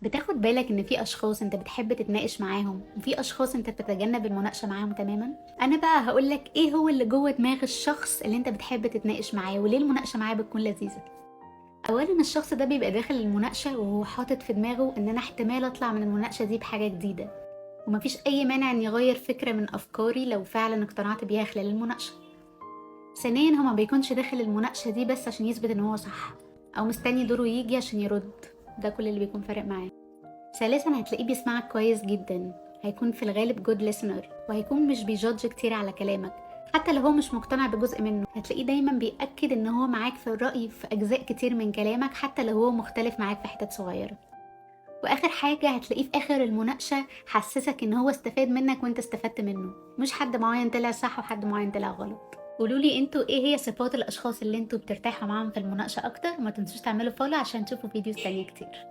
بتاخد بالك ان في اشخاص انت بتحب تتناقش معاهم وفي اشخاص انت بتتجنب المناقشه معاهم تماما. انا بقى هقولك ايه هو اللي جوه دماغ الشخص اللي انت بتحب تتناقش معاه وليه المناقشه معاه بتكون لذيذه. اولا الشخص ده بيبقى داخل المناقشه وهو حاطط في دماغه ان انا احتمال اطلع من المناقشه دي بحاجه جديده، ومفيش اي مانع ان يغير فكره من افكاري لو فعلا اقتنعت بيها خلال المناقشه. ثانيا هو ما بيكونش داخل المناقشه دي بس عشان يثبت ان هو صح او مستني دوره يجي عشان يرد. ده كل اللي بيكون فارق معاه. ثالثا هتلاقيه بيسمعك كويس جدا، هيكون في الغالب جود listener، وهيكون مش بيجادج كتير على كلامك. حتى لو هو مش مقتنع بجزء منه هتلاقيه دايما بيأكد ان هو معاك في الرأي في أجزاء كتير من كلامك حتى لو هو مختلف معاك في حتت صغيرة. واخر حاجة هتلاقيه في اخر المناقشة حسسك ان هو استفاد منك وانت استفدت منه، مش حد معين طلع صح وحد معين طلع غلط. قولولي انتوا ايه هي صفات الاشخاص اللي انتوا بترتاحوا معاهم في المناقشة اكتر، وما تنسوش تعملوا فولو عشان تشوفوا فيديوز تانية كتير.